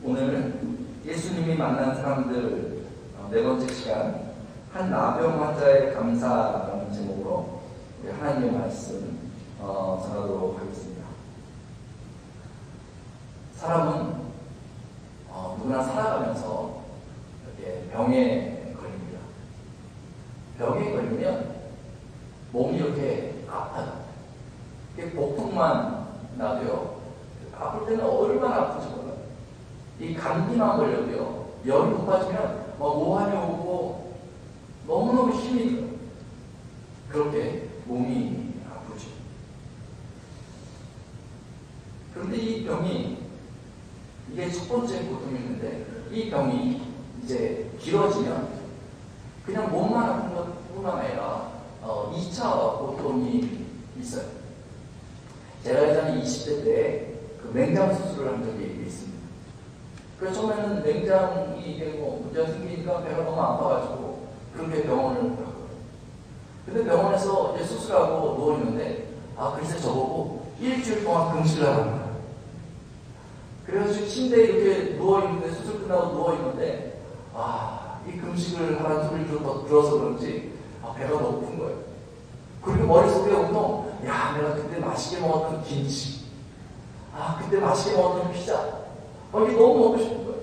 오늘 예수님이 만난 사람들 네 번째 시간, 한 나병 환자의 감사라는 제목으로 우리 하나님의 말씀 전하도록 하겠습니다. 사람은 누구나 살아가면서 이렇게 병에 걸립니다. 병에 걸리면 몸이 이렇게 아파요. 복통만 나도요, 아플 때는 얼마나 아픈지 몰라요. 이 감기만 걸려도요, 열이 높아지면 오한이 오고 너무너무 힘이 들어요. 그렇게 몸이 아프죠. 그런데 이 병이, 이게 첫 번째 고통이었는데, 이 병이 이제 길어지면 그냥 몸만 아픈 것뿐만 아니라 2차 고통이 있어요. 제가 예전에 20대 때 그 맹장 수술을 한 적이 있습니다. 그래서 처음에는 맹장이 이게 문제가 생기니까 배가 너무 아파가지고 그렇게 병원을 갔거든요. 근데 병원에서 이제 수술하고 누워있는데, 글쎄 저보고 일주일 동안 금식을 하라는 거예요. 그래가지고 침대에 이렇게 누워있는데, 수술 끝나고 누워있는데, 이 금식을 하라는 소리를 들어서 그런지 배가 너무 고픈 거예요. 그리고 머릿속에 온통, 내가 그때 맛있게 먹었던 김치, 그때 맛있게 먹었던 피자, 이게 너무 먹고 싶은 거예요.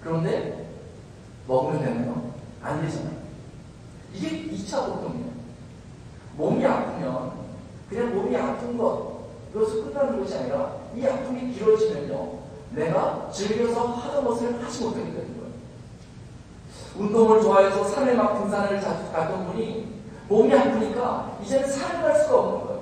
그런데 먹으면 되나요? 안 되잖아요. 이게 2차 고통이에요. 몸이 아프면 그냥 몸이 아픈 그것으로 끝나는 것이 아니라, 이 아픔이 길어지면요, 내가 즐겨서 하던 것을 하지 못하게 되는 거예요. 운동을 좋아해서 산에 막 등산을 자주 갔던 분이 몸이 아프니까 이제는 산을 갈 수가 없는 거예요.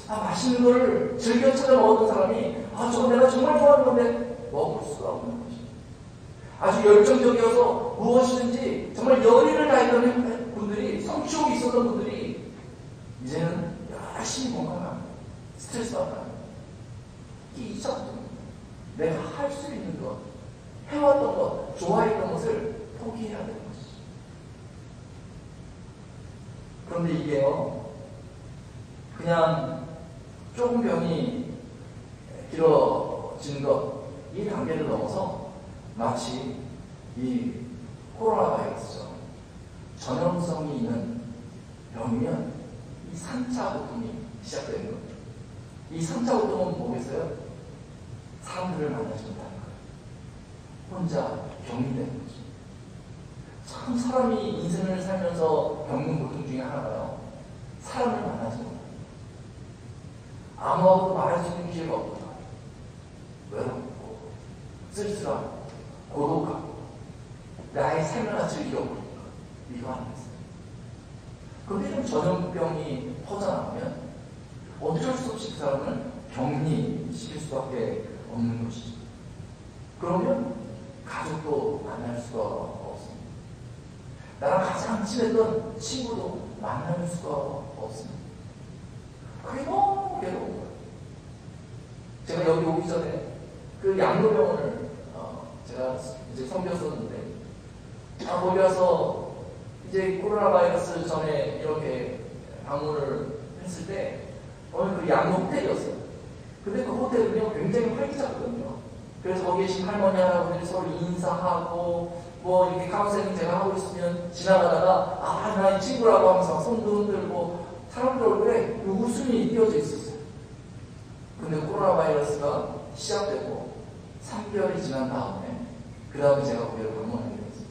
맛있는 거를 즐겨 찾아 먹었던 사람이 저거 내가 정말 좋아하는 건데 먹을 수가 없는 것이죠. 아주 열정적이어서 무엇이든지 정말 열의를 다했던 분들이, 성취욕이 있었던 분들이 이제는 열심히 건강합니다. 스트레스 받아요. 이게 2차 고통입니다. 내가 할 수 있는 것, 해왔던 것, 좋아했던 것을 포기해야 되는 것이죠. 그런데 이게요, 그냥 조금 병이 길어지는 것, 이 단계를 넘어서 마치 이 코로나 바이러스처럼 전염성이 있는 병이면 이 3차 고통이 시작되는 거예요. 이 3차 고통은 뭐겠어요? 사람들을 만나지 못하는 거예요. 혼자 격리되는 거죠. 참, 사람이 인생을 살면서 겪는 고통 중에 하나가요, 사람을 만나지 못해요. 아무하고도 말할 수 있는 기회가 없구나. 외롭고, 쓸쓸하고, 고독하고, 나의 삶을 즐겨버리고, 이거 아니겠어요? 그런데 좀 전염병이 퍼져나가면 어쩔 수 없이 그 사람을 격리시킬 수밖에 없는 것이죠. 그러면 가족도 만날 수가 없습니다. 나랑 가장 친했던 친구도 만날 수가 없습니다. 그게 너무 괴로운 거예요. 제가 여기 오기 전에 그 양로병원을 제가 이제 섬겼었는데, 거기 와서 이제 코로나 바이러스 전에 이렇게 방문을 했을 때 어느 그 양로 호텔이었어요. 근데 그 호텔은요, 굉장히 활기차거든요. 그래서 거기 계신 할머니, 할아버지들이 서로 인사하고, 이렇게 카운셀링 제가 하고 있으면 지나가다가, 나 이 친구라고 하면서 손도 흔들고, 사람들 얼굴에 웃음이 띄어져 있었어요. 근데 코로나 바이러스가 시작되고 3개월이 지난 다음에, 그 다음에 제가 거기를 방문하게 됐어요.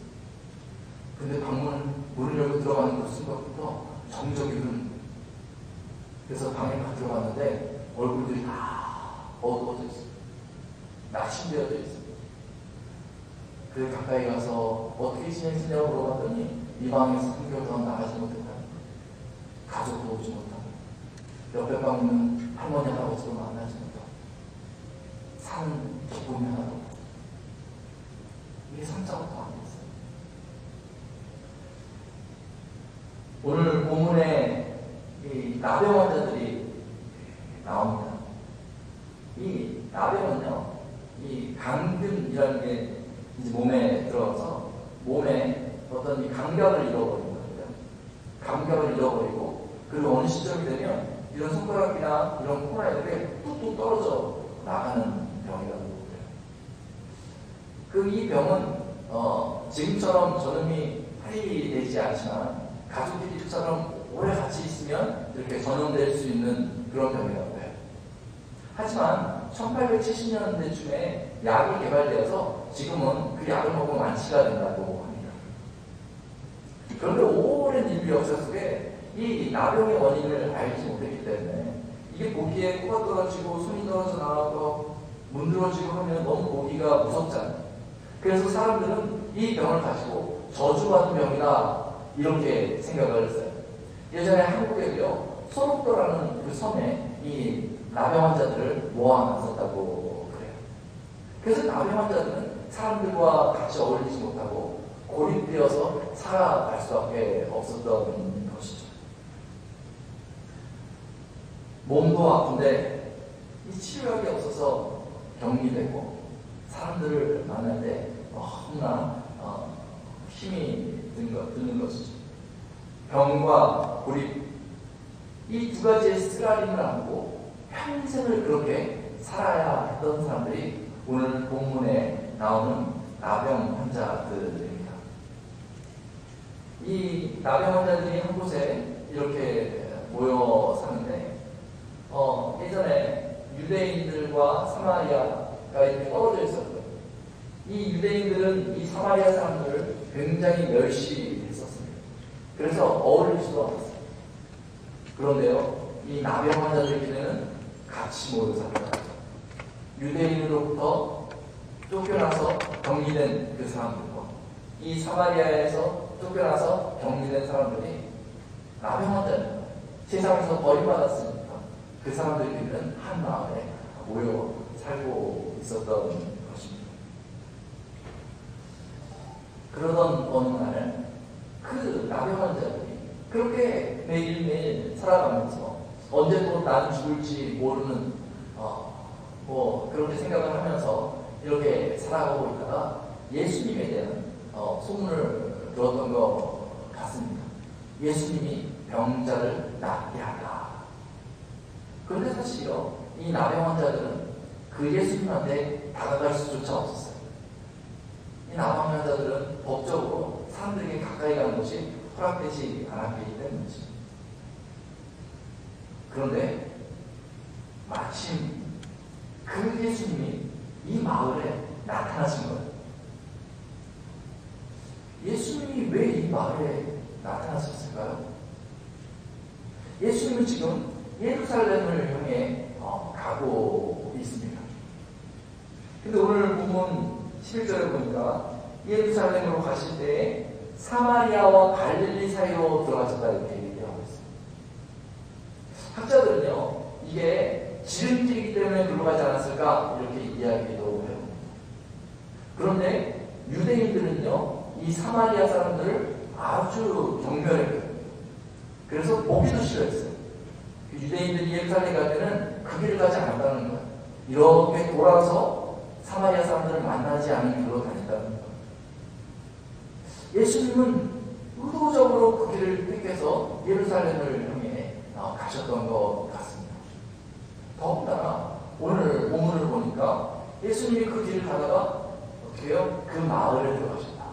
근데 문을 열고 들어가는 그 순간부터 정적이 흐르는 거예요. 그래서 방에 딱 들어갔는데 얼굴들이 다 어두워져 있어요. 낙심되어져 있어요. 그래서 가까이 가서 어떻게 지내시냐고 물어봤더니 이 방에서 3개월 동안 나가지 못했다는 거예요. 가족도 오지 못하고, 옆에 방 있는 할머니, 할아버지도 만나지 못하고, 사는 기쁨이 하나도 없고, 이게 3차부터 아니었어요. 오늘 본문에 이 나병 환자들이 나옵니다. 이 나병은요, 이 감균이라는 게 이제 몸에 들어가서 몸에 어떤 이 감각을 잃어버리는 거예요. 감각을 잃어버리고, 그리고 어느 시점이 되면 이런 손가락이나 이런 코로나들이 뚝뚝 떨어져 나가는 병이라고 그래요. 이 병은 지금처럼 전염이 빨리 되지 않지만 가족끼리처럼 오래 같이 있으면 이렇게 전염될 수 있는 그런 병이라고 해요. 하지만 1870년대쯤에 약이 개발되어서 지금은 그 약을 먹으면 완치가 된다고 합니다. 그런데 오랜 인류 역사 속에 이 나병의 원인을 알지 못했기 때문에 이게 보기에 코가 떨어지고 손이 떨어져 나가고 문드러지고 하면 너무 보기가 무섭잖아요. 그래서 사람들은 이 병을 가지고 저주받은 병이다 이렇게 생각을 했어요. 예전에 한국에도요 소록도라는 그 섬에 이 나병 환자들을 모아놨었다고 그래요. 그래서 나병 환자들은 사람들과 같이 어울리지 못하고 고립되어서 살아갈 수밖에 없었던 것이죠. 몸도 아픈데 이 치료약이 없어서 격리되고 사람들을 만날 때 너무나 힘이 드는 것이죠. 병과 고립 이 두 가지의 쓰라림을 안고 평생을 그렇게 살아야 했던 사람들이 오늘 본문에 나오는 나병 환자들입니다. 이 나병 환자들이 한 곳에 이렇게 모여 사는데 예전에 유대인들과 사마리아가 이렇게 떨어져 있었고요. 이 유대인들은 이 사마리아 사람들을 굉장히 멸시했었습니다. 그래서 어울리지도 않았어요. 그런데요, 이 나병 환자들끼리는 같이 모여 살아요. 유대인으로부터 쫓겨나서 격리된 그 사람들과 이 사마리아에서 쫓겨나서 격리된 사람들이 나병 환자입니다. 세상에서 버림받았으니까 그 사람들끼리는 한 마을에 모여 살고 있었던 것입니다. 그러던 어느 날 그 나병 환자들이 그렇게 매일매일 살아가면서 언제 또 난 죽을지 모르는 그렇게 생각을 하면서 이렇게 살아가고 있다가 예수님에 대한 소문을 들었던 것 같습니다. 예수님이 병자를 낫게 하라. 그런데 사실요, 이 나병 환자들은 그 예수님한테 다가갈 수조차 없었어요. 이 나병 환자들은 법적으로 사람들에게 가까이 가는 것이 허락되지 않았기 때문이죠. 그런데 마침 그 예수님이 이 마을에 나타나신 거예요. 예수님이 왜 이 마을에 나타나셨을까요? 예수님은 지금 예루살렘을 향해 가고 있습니다. 근데 오늘 본문 11절에 보니까 예루살렘으로 가실 때 사마리아와 갈릴리 사이로 들어가셨다 이렇게 얘기하고 있어요. 학자들은요, 이게 지름길이기 때문에 글로 가지 않았을까 이렇게 이야기도 해요. 그런데 유대인들은요, 이 사마리아 사람들을 아주 경멸했거든요. 그래서 보기도 싫어했어요. 유대인들이 예루살렘 갈 때는 그 길을 가지 않았다는 거예요. 이렇게 돌아서 사마리아 사람들을 만나지 않은 길로 다녔다는 거예요. 예수님은 의도적으로 그 길을 택해서 예루살렘을 향해 가셨던 것 같습니다. 더군다나 오늘 본문을 보니까 예수님이 그 길을 가다가 어떻게 해요? 그 마을에 들어가셨다.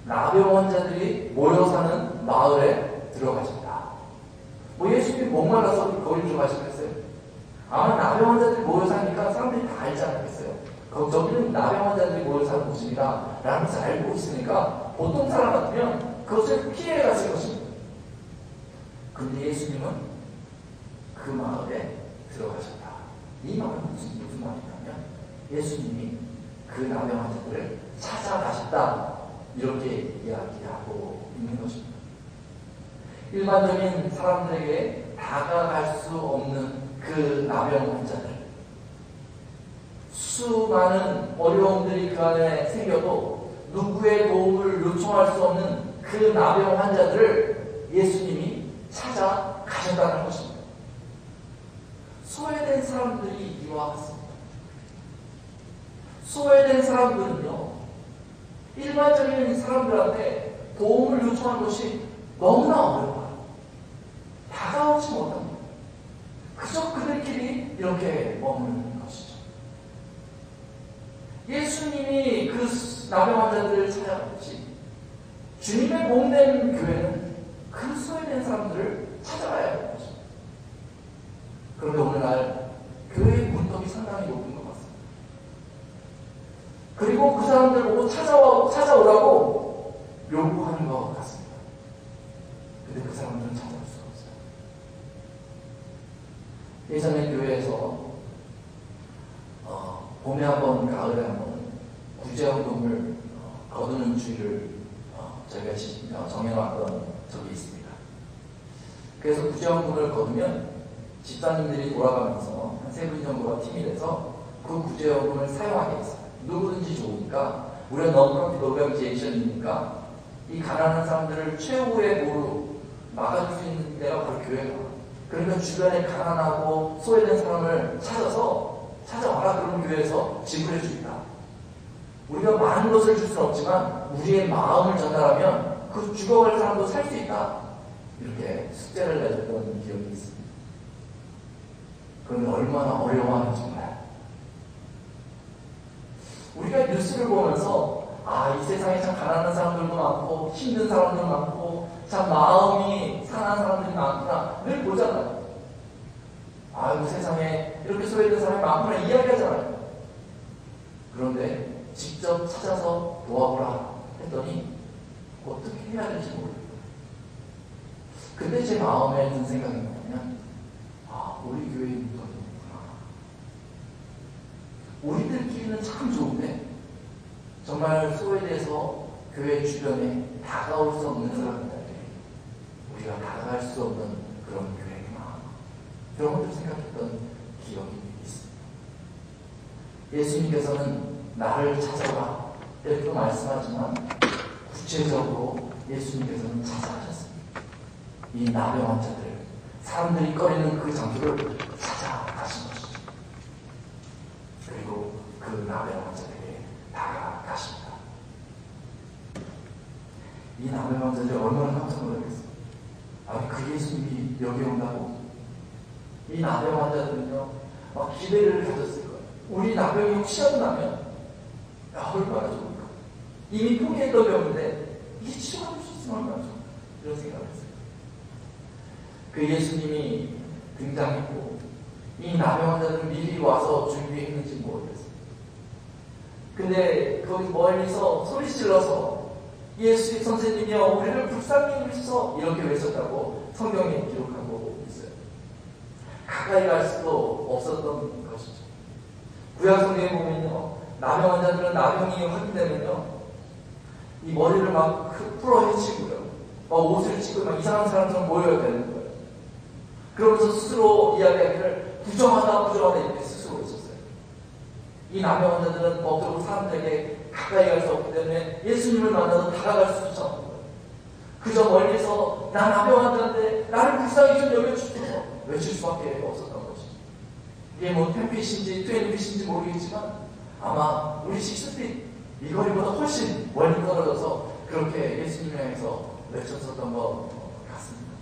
나병 환자들이 모여 사는 마을에 들어가셨다. 예수님이 목말라서 거기 들어가셨겠어요? 아마 나병 환자들이 모여 사니까 사람들이 다 알지 않겠어요? 저기는 나병 환자들이 모여 사는 곳입니다 라는 것을 알고 있으니까 보통 사람 같으면 그것을 피해 갔을 것입니다. 그런데 예수님은 그 마을에 들어가셨다. 이 말은 무슨 말이냐면 예수님이 그 나병 환자들을 찾아가셨다 이렇게 이야기하고 있는 것입니다. 일반적인 사람들에게 다가갈 수 없는 그 나병 환자들, 수많은 어려움들이 그 안에 생겨도 누구의 도움을 요청할 수 없는 그 나병 환자들을 예수님이 찾아가셨다는 것입니다. 소외된 사람들이 이와 같습니다. 소외된 사람들은요, 일반적인 사람들한테 도움을 요청하는 것이 너무나 어려워요. 다가오지 못합니다. 그저 그들끼리 이렇게 머무는 것이죠. 예수님이 그 나병 환자들을 찾아갔듯이 주님의 몸된 교회는 그 소외된 사람들을 찾아가야 하는 것입니다. 그런데 오늘날 교회의 문턱이 상당히 높은 것 같습니다. 그리고 그 사람들 보고 찾아오라고 요구하는 것 같습니다. 근데 그 사람들은 찾아올 수가 없어요. 예전에 교회에서 봄에 한 번, 가을에 한 번 구제헌금을 거두는 주의를 저희가 정해놨던 적이 있습니다. 그래서 구제헌금을 거두면 집사님들이 돌아가면서 한 3분 정도가 팀이 돼서 그 구제헌금을 사용하게 했어요. 누구든지 좋으니까 우리가 non-profit organization이니까 이 가난한 사람들을 최후의 보루 막아줄 수 있는 데가 바로 교회가. 그러니까 주변에 가난하고 소외된 사람을 찾아와라. 그런 교회에서 지불해 주겠다. 우리가 많은 것을 줄 수는 없지만 우리의 마음을 전달하면 그 죽어갈 사람도 살 수 있다. 이렇게 숙제를 내줬던 기억이 있습니다. 그런데 얼마나 어려워하는지 정말. 우리가 뉴스를 보면서 이 세상에 참 가난한 사람들도 많고 힘든 사람들도 많고 참 마음이 상한 사람들이 많구나 늘 보잖아요. 이 세상에 이렇게 소외된 사람이 많구나 이야기하잖아요. 그런데 직접 찾아서 도와보라 했더니 어떻게 해야 될지 모르겠어요. 근데 제 마음에 든 생각이 뭐냐면 우리 교회의 문턱이 있구나. 우리들끼리는 참 좋은데 정말 소외돼서 교회 주변에 다가올 수 없는 사람들에게 우리가 다가갈 수 없는 그런 교회구나. 그런 것들 생각했던 기억이 있습니다. 예수님께서는 나를 찾아라 이렇게 말씀하지만 구체적으로 예수님께서는 찾아가셨습니다. 이 나병 환자들, 사람들이 꺼리는 그 장소를 찾아가신 것이죠. 그리고 그 나병 환자들에게 다가가십니다. 이 나병 환자들이 얼마나 깜짝 놀랐겠어요. 그 예수님이 여기 온다고? 이 나병 환자들은요, 막 기대를 가졌을 거예요. 우리 나병이 혹시라도 나면 얼마나 좋을까. 이미 포기했던 병인데 이게 치료가 될 수 있으면 얼마나 좋을까. 이런 생각을 했어요. 그 예수님이 등장했고 이 나병 환자들은 미리 와서 준비했는지 모르겠어요. 근데 거기 멀리서 소리 질러서 예수 선생님이여 우리를 불쌍히 여기소서 이렇게 외쳤다고 성경에 기록하고 있어요. 가까이 갈 수도 없었던 것이죠. 구약 성경에 보면요, 나병 환자들은 나병이 확인되면요, 이 머리를 막 풀어 헤치고요, 막 옷을 찢고 막 이상한 사람처럼 보여야 되는 거예요. 그러면서 스스로 이야기하기를 부정하다 이렇게 스스로 외쳤어요. 이 나병 환자들은 법적으로 사람들에게 가까이 갈 수 없기 때문에 예수님을 만나서 다가갈 수조차 없는 거예요. 그저 멀리서 나 나병 환자인데 나를 불쌍히 좀 여겨주소서 외칠 수밖에 없었던 것이죠. 이게 뭐 10핏인지 20핏인지 모르겠지만 아마 우리 6핏 이 거리보다 훨씬 멀리 떨어져서 그렇게 예수님을 향해서 외쳤었던 것 같습니다.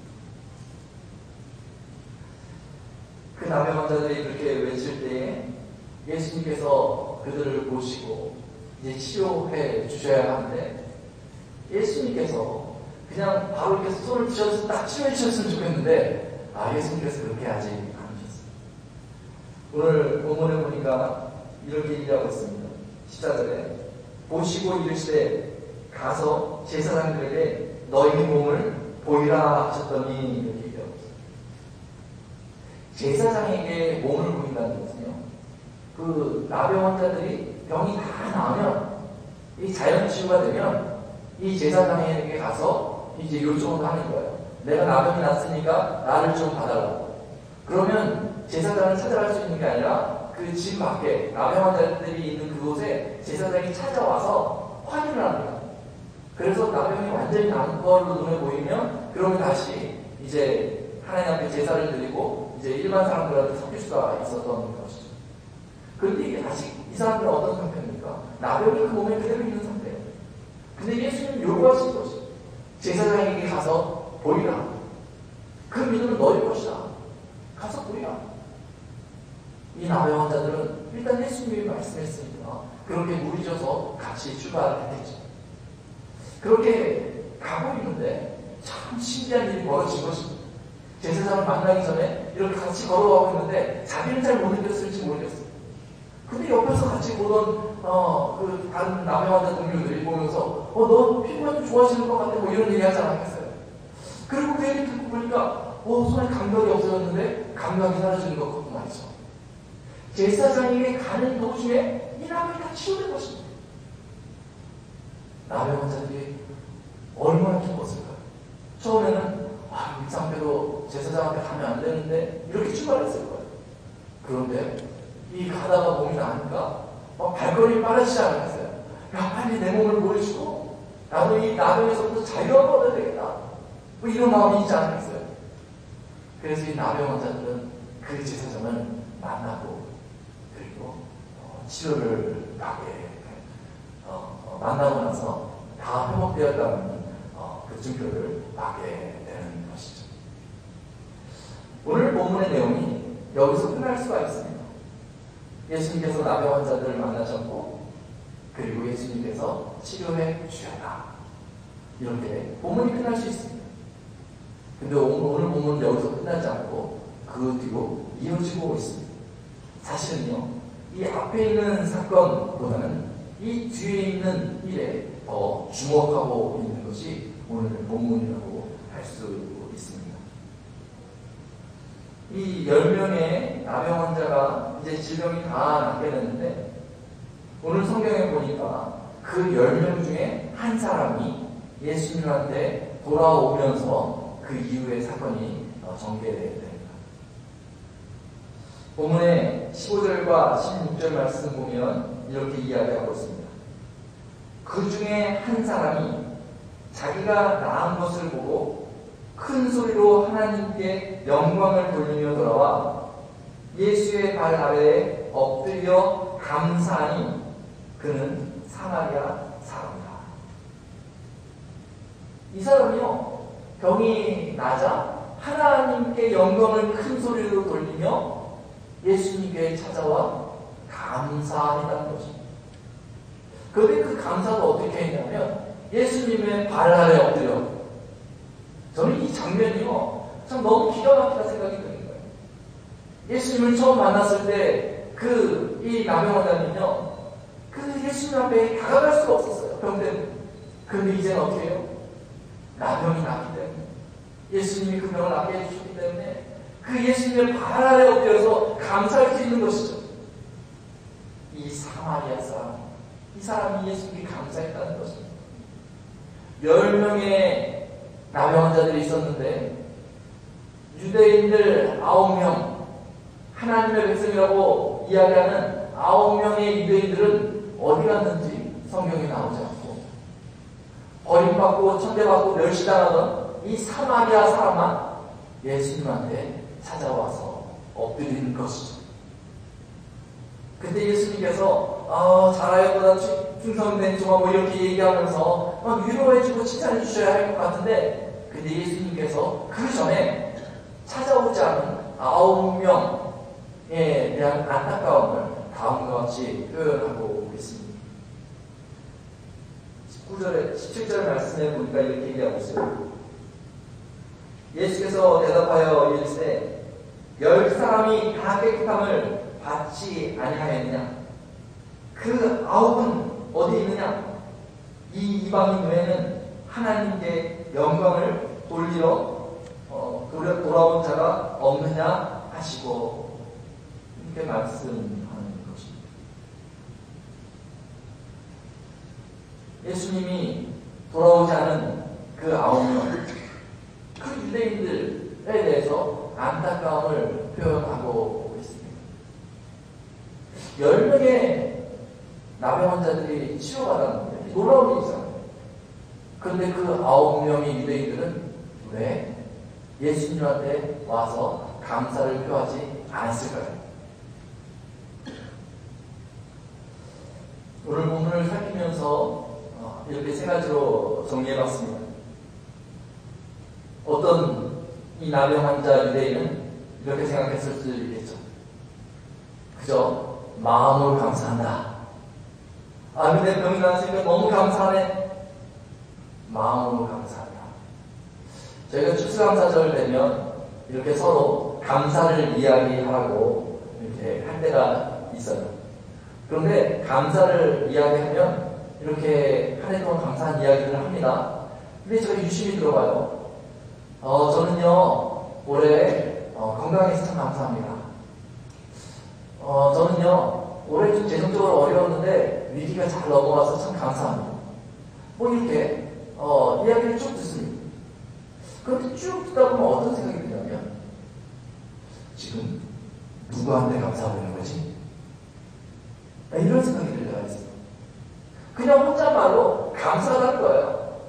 그 나병 환자들이 그렇게 외칠 때에 예수님께서 그들을 보시고 이제 치료해 주셔야 하는데 예수님께서 그냥 바로 이렇게 손을 드셔서 딱 치료해 주셨으면 좋겠는데 예수님께서 그렇게 하지 않으셨습니다. 오늘 본문에 보니까 이렇게 얘기하고 있습니다. 14절에 보시고 이르시되 가서 제사장들에게 너희 몸을 보이라 하셨더니 이렇게 얘기하고 있습니다. 제사장에게 몸을 보인다는 것은요, 그 나병 환자들이 병이 다 나으면 이 자연 치유가 되면 이 제사장에게 가서 이제 요청을 하는 거예요. 내가 나병이 났으니까 나를 좀 봐달라고. 그러면 제사장을 찾아갈 수 있는 게 아니라 그 집 밖에 나병 환자들이 있는 그곳에 제사장이 찾아와서 확인을 합니다. 그래서 나병이 완전히 난 걸로 눈에 보이면 그러면 다시 이제 하나님 앞에 제사를 드리고 이제 일반 사람들한테 섞일 수가 있었던 것이죠. 그런데 이게 다시 이 사람들은 어떤 상태입니까? 나병이 그 몸에 그대로 있는 상태예요. 근데 예수님은 요구하신 것이 제사장에게 가서 보이라. 그 믿음은 너희 것이다. 가서 보이라. 이 나병 환자들은 일단 예수님이 말씀했으니까 그렇게 물이 져서 같이 출발을 했죠. 그렇게 가고 있는데 참 신기한 일이 벌어진 것입니다. 제사장을 만나기 전에 이렇게 같이 걸어가고 있는데 자기는 잘 못 느꼈을지 모르겠어요. 근데 옆에서 같이 보던 그 다른 남의 환자 동료들이 보면서 너 피부가 좀 좋아지는 것 같아 뭐 이런 얘기 하지 않았겠어요. 그리고 그 얘기 듣고 보니까 손에 감각이 없어졌는데 감각이 사라지는 것 같고 말이죠. 제사장에게 가는 도중에 이 나병이 다 치유된 것입니다. 나병 환자들이 얼마나 기뻤을까요? 처음에는 이 상태로 제사장한테 가면 안 되는데 이렇게 출발했을 거예요. 그런데 이 가다가 몸이 나니까 발걸음이 빠르지 않았어요. 야, 빨리 내 몸을 보여주고 나도 이 나병에서부터 자유를 얻어야 되겠다. 뭐 이런 마음이 있지 않겠어요? 그래서 이 나병 환자들은 그 제사장을 만나고 그리고 치료를 받게 만나고 나서 다 회복되었다는 그 증표를 받게 되는 것이죠. 오늘 본문의 내용이 여기서 끝날 수가 있습니다. 예수님께서 나병 환자들을 만나셨고 그리고 예수님께서 치료해 주셨다. 이렇게 본문이 끝날 수 있습니다. 근데 오늘 본문은 여기서 끝나지 않고 그 뒤로 이어지고 있습니다. 사실은요, 이 앞에 있는 사건보다는 이 뒤에 있는 일에 더 주목하고 있는 것이 오늘 본문이라고 할 수 있습니다. 이 10명의 나병 환자가 이제 질병이 다 낫게 됐는데 오늘 성경에 보니까 그 10명 중에 한 사람이 예수님한테 돌아오면서 그 이후의 사건이 전개됩니다. 본문의 15절과 16절 말씀 보면 이렇게 이야기하고 있습니다. 그 중에 한 사람이 자기가 나은 것을 보고 큰 소리로 하나님께 영광을 돌리며 돌아와 예수의 발 아래에 엎드려 감사하니 그는 사마리아 사람이다. 이 사람이요, 병이 나자 하나님께 영광을 큰 소리로 돌리며 예수님께 찾아와 감사했다는 것입니다. 그런데 그 감사가 어떻게 했냐면 예수님의 발 아래 엎드려. 저는 이 장면이요, 참 너무 기가 막히다 생각이 드는 거예요. 예수님을 처음 만났을 때 이 나병 환자는요, 그 예수님 앞에 다가갈 수가 없었어요. 병 때문에. 그런데 이제는 어떻게 해요? 나병이 났기 때문에, 예수님이 그 병을 낫게 해주셨기 때문에 그 예수님의 발 아래 엎드려서 감사할 수 있는 것이죠. 이 사마리아 사람, 이 사람이 예수님께 감사했다는 것입니다. 10명의 나병 환자들이 있었는데 유대인들 9명, 하나님의 백성이라고 이야기하는 9명의 유대인들은 어디 갔는지 성경에 나오지 않고 버림받고 천대받고 멸시당하던 이 사마리아 사람만 예수님한테 찾아와서 엎드리는 것이죠. 그때 예수님께서 잘하였보다 충성된 종아 뭐 이렇게 얘기하면서 위로해주고 칭찬해 주셔야 할 것 같은데, 근데 예수님께서 그 전에 찾아오지 않은 9명에 대한 안타까움을 다음과 같이 표현하고 있습니다. 19절에 17절 말씀에 보니까 이렇게 얘기하고 있어요. 예수께서 대답하여 이르시되 10사람이 다 깨끗함을 받지 아니하였느냐? 그 9은 어디 있느냐? 이 이방인 외에는 하나님께 영광을 돌리러 돌아온 자가 없느냐 하시고, 이렇게 말씀하는 것입니다. 예수님이 돌아오지 않은 그 9명, 그 유대인들에 대해서 안타까움을 표현하고 있습니다. 10명의 나병 환자들이 치료받았는데 놀라운 일이잖아요. 그런데 그 9명의 유대인들은 왜 예수님한테 와서 감사를 표하지 않았을까요? 오늘 본문을 살피면서 이렇게 세 가지로 정리해봤습니다. 어떤 이 나병 환자 유대인은 이렇게 생각했을 수도 있겠죠. 그저 마음으로 감사한다. 아멘. 내 병이 나았으니까 너무 감사하네. 마음으로 감사한다. 저희가 추수감사절 되면 이렇게 서로 감사를 이야기하고 이렇게 할 때가 있어요. 그런데 감사를 이야기하면 이렇게 한 해 동안 감사한 이야기를 합니다. 근데 저희 유심히 들어봐요. 저는요 올해 건강해서 참 감사합니다. 저는요 올해 좀 재정적으로 어려웠는데 위기가 잘 넘어가서 참 감사합니다. 뭐 이렇게 이야기를 쭉 듣습니다. 그런데 쭉 듣다 보면 어떤 생각이 드냐면 지금 누구한테 감사하고 있는 거지? 이런 생각이 들 때가 있어요. 그냥 혼잣말로 감사하는 거예요.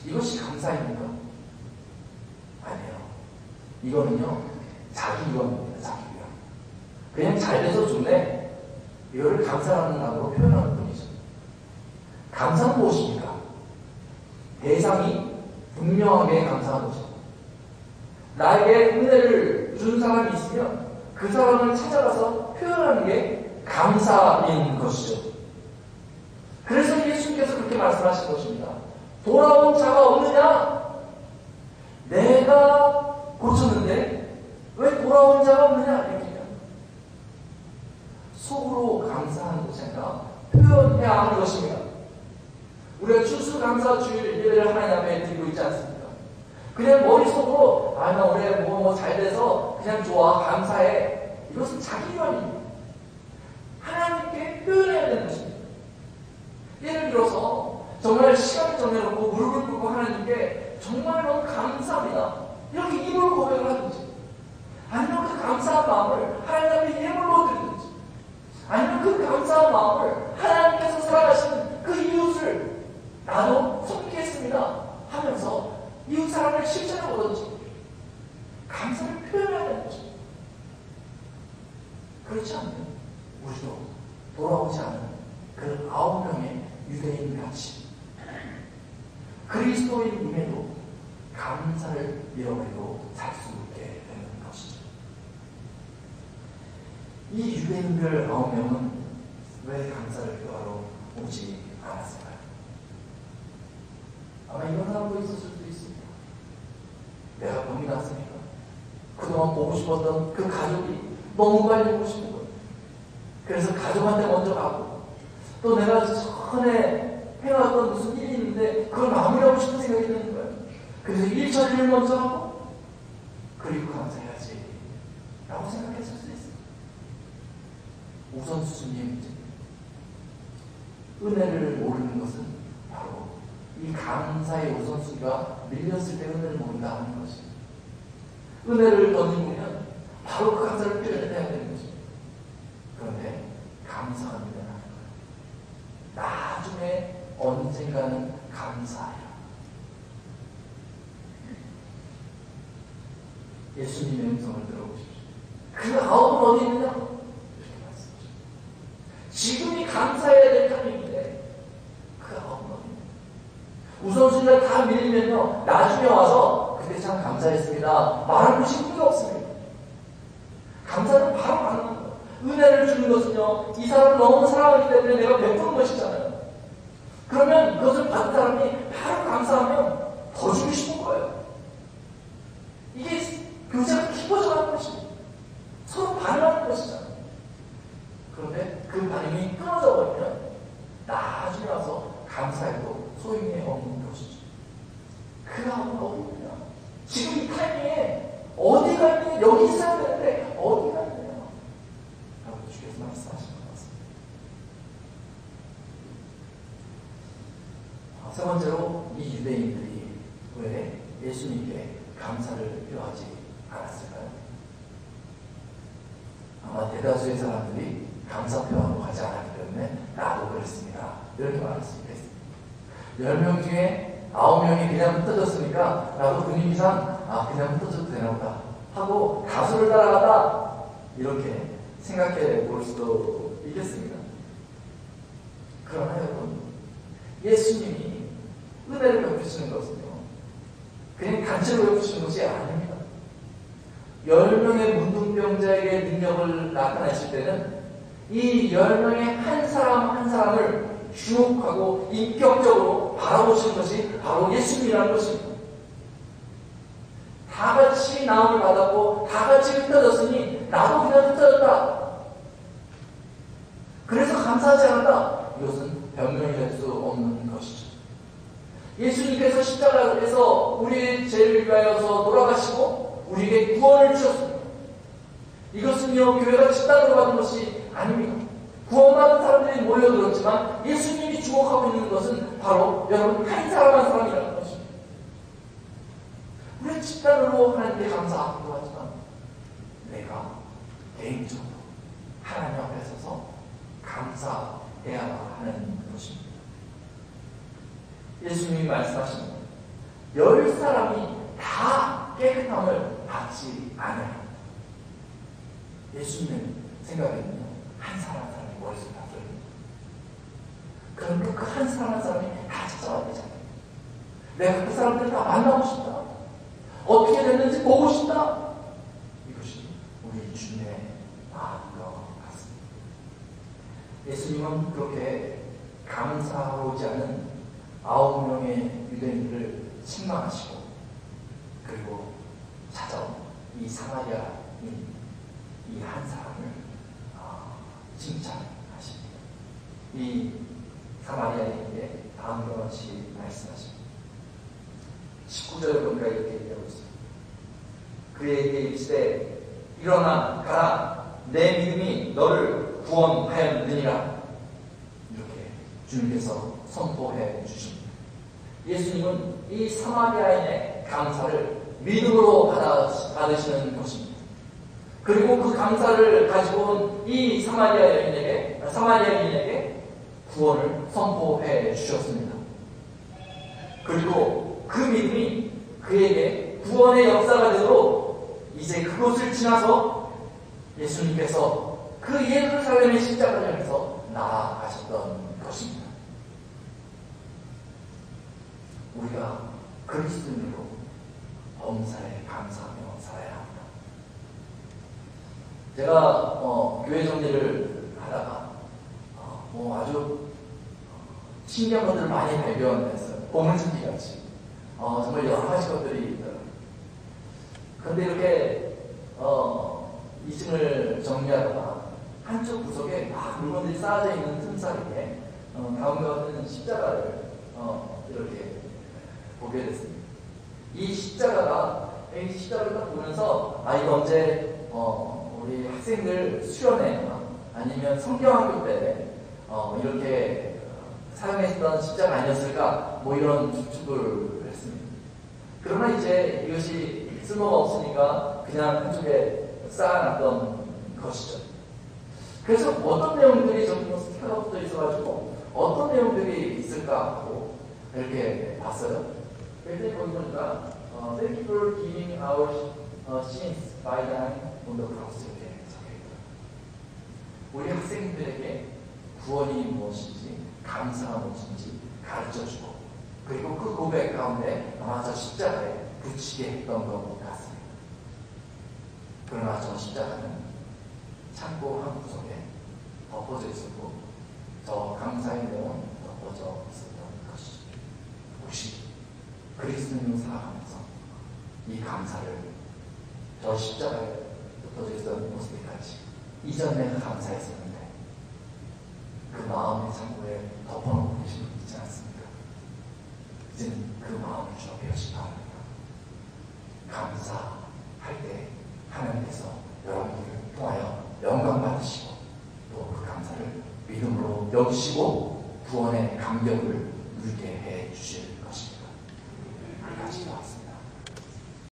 이것이 감사입니까? 아니에요. 이거는요 자기 위험입니다. 자기 위험. 그냥 잘 돼서 좋네. 이거를 감사하는 단어로 표현하는 뿐이죠. 감사는 무엇입니까? 대상이 분명하게 감사한 거죠. 나에게 은혜를 준 사람이 있으면 그 사람을 찾아가서 표현하는 게 감사인 것이죠. 그래서 예수님께서 그렇게 말씀하신 것입니다. 돌아온 자가 없느냐? 내가 고쳤는데 왜 돌아온 자가 없느냐? 이렇게 속으로 감사하는 것인가 표현해야 하는 것입니다. 우리가 추수감사 주일 예배를 하나님 앞에 드리고 있지 않습니까? 그냥 머릿속으로 나 올해 뭐 잘 돼서 그냥 좋아 감사해. 이것은 자기 위험입니다. 하나님께 표현해야 되는 것입니다. 예를 들어서 정말 시간을 정해놓고 무릎을 꿇고 하나님께 정말 너무 감사합니다. 이렇게 입으로 고백을 하든지, 아니면 그 감사한 마음을 하나님 앞에 예물로 드리든지, 아니면 그 감사한 마음을 하나님께서 사랑하시는 그 이웃을 나도 섬기겠습니다 하면서 이웃 사랑을 실천해 보든지 감사를 표현해야 되는 거죠. 그렇지 않으면 우리도 돌아오지 않은 그 9명의 유대인 같이 그리스도인임에도 감사를 잃어버리고 살 수 있게 되는 것이죠. 이 유대인들 9명은 왜 감사를 표하러 오지 않았을까요? 아마 이런 사람도 있었을 수도 있습니다. 내가 병이 났으니까 그동안 보고 싶었던 그 가족이 너무 빨리 보고 싶은 거예요. 그래서 가족한테 먼저 가고, 또 내가 전에 해왔던 무슨 일이 있는데 그걸 마무리하고 싶은 생각이 드는 거예요. 그래서 일 처리를 먼저 하고 그리고 감사해야지 라고 생각했을 수도 있어요. 우선순위의 문제입니다. 은혜를 모르는 것은 바로 이 감사의 우선순위가 밀렸을 때 은혜를 모른다 하는 것입니다. 은혜를 던지면 바로 그 감사를 표현해야 되는 것입니다. 그런데 감사가 밀려나는 거예요. 나중에 언젠가는 감사해요. 예수님의 음성을 들어보십시오. 그 아홉은 어디 있느냐? 이렇게 말씀하십니다. 지금이 감사해야 될 타임인데 그 아홉은 어디 있느냐? 우선순위가 다 밀리면요 나중에 와서 그때 참 감사했습니다 말할 곳이 후회가 없습니다. 감사는 바로 가능한 거예요. 은혜를 주는 것은요 이 사람을 너무 사랑하기 때문에 내가 베푸는 것이잖아요. 그러면 그것을 받은 사람이 바로 감사하면 더 주고 싶은 거예요. 이게 교제가 깊어져 가는 것입니다. 서로 반응하는 것이잖아요. 그런데 그 반응이 끊어져 버리면 나중에 와서 감사해도 소용이 없는 것이죠. 그 아무는 어디 있느냐? 지금 이 타이밍에 어디가 있느냐? 여기 있어야 되는데 어디가 있느냐? 라고 주께서 말씀하신 것 같습니다. 세 번째로 이 유대인들이 왜 예수님께 감사를 표하지 않았을까요? 아마 대다수의 사람들이 감사 표하러 가지 않았기 때문에 나도 그랬습니다. 이렇게 말할 수 있겠습니다. 10명 중에 9명이 그냥 흩어졌으니까 나도 분위기상 그냥 흩어져도 되나 보다 하고 다수를 따라가다 이렇게 생각해 볼 수도 있겠습니다. 그러나 여러분, 예수님이 은혜를 베푸시는 것은요 그냥 단체로 베푸시는 것이 아닙니다. 10명의 문둥병자에게 능력을 나타내실 때는 이 10명의 한 사람 한 사람을 주목하고 인격적으로 바라보시는 것이 바로 예수님이라는 것입니다. 다 같이 나음을 받았고 다 같이 흩어졌으니 나도 그냥 흩어졌다. 그래서 감사하지 않았다. 이것은 변명이 될 수 없는 것이죠. 예수님께서 십자가에서 우리의 죄를 위하여서 돌아가시고 우리에게 구원을 주셨습니다. 이것은요, 교회가 집단으로 받은 것이 아닙니다. 구원받은 사람들이 몰려들었지만 예수님이 주목하고 있는 것은 바로 여러분 한 사람 한 사람이라는 것입니다. 우리는 집단으로 하나님께 감사하기도 하지만 내가 개인적으로 하나님 앞에 서서 감사해야 하는 것입니다. 예수님이 말씀하십니다. 10사람이 다 깨끗함을 받지 않아요. 예수님은 생각에는요, 한 사람 한 사람이 머릿속에 다 들어있는 거예요. 그럼 그 한 사람 한 사람이 다 찾아와야 되잖아요. 내가 그 사람들을 다 만나고 싶다. 어떻게 됐는지 보고 싶다. 이것이 우리 주님의 마음인 것 같습니다. 예수님은 그렇게 감사하지 않은 9명의 유대인들을 책망하시고 그리고 찾아온 이 사마리아인 이 한 사람을 칭찬하십니다. 이 사마리아인에게 다음과 같이 말씀하십니다. 19절을 보니까 이렇게 얘기하고 있습니다. 그에게 이르시되 일어나 가라 내 믿음이 너를 구원하였느니라. 이렇게 주님께서 선포해 주십니다. 예수님은 이 사마리아인의 감사를 믿음으로 받으시는 것입니다. 그리고 그 감사를 가지고 온 이 사마리아인에게 구원을 선포해 주셨습니다. 그리고 그 믿음이 그에게 구원의 역사가 되도록 이제 그곳을 지나서 예수님께서 그 예루살렘의 십자가를 향해서 나아가셨던 것입니다. 우리가 그리스도인으로 범사에 감사하며 살아야 합니다. 제가 교회 정리를 하다가 아주 신기한 것들을 많이 발견했어요. 보물찾기 같이 정말 여러 가지 것들이 있더라고요. 그런데 이렇게 2층을 정리하다가 한쪽 구석에 막 물건들이 쌓여져 있는 틈 사이에 다음과 같은 십자가를 이렇게 보게 됐습니다. 이 십자가를 딱 보면서 이거 언제 우리 학생들 수련회나 아니면 성경학교 때 이렇게 사용했던 십자가 아니었을까 뭐 이런 추측을 했습니다. 그러나 이제 이것이 쓸모가 없으니까 그냥 한쪽에 쌓아놨던 것이죠. 그래서 어떤 내용들이 저기 스티커가 붙어 있어가지고 어떤 내용들이 있을까 하고 이렇게 봤어요. 그랬더니 거기 보니까 Thank you for giving our sins by dying on the cross 이렇게 적혀있더라고요. 우리 학생들에게 구원이 무엇인지 감사가 무엇인지 가르쳐주고 그리고 그 고백 가운데 아마 저 십자가에 붙이게 했던 것 같습니다. 그러나 저 십자가는 창고 한 구석에 덮어져 있었고 저 감사의 내용은 덮어져 있었던 것이죠. 혹시 그리스도인으로 살아가면서 이 감사를 저 십자가에 덮어져 있었던 모습까지 이전에는 감사했었는데 그 마음의 창고에 덮어놓고 계신 분 있지 않습니까? 이제는 그 마음을 주업하시기 바랍니다. 감사할 때 하나님께서 여러분들을 통하여 영광 받으시고 또 그 감사를 믿음으로 여기시고 구원의 감격을 누리게 해 주실 것입니다. 우리 같이 기도하겠습니다.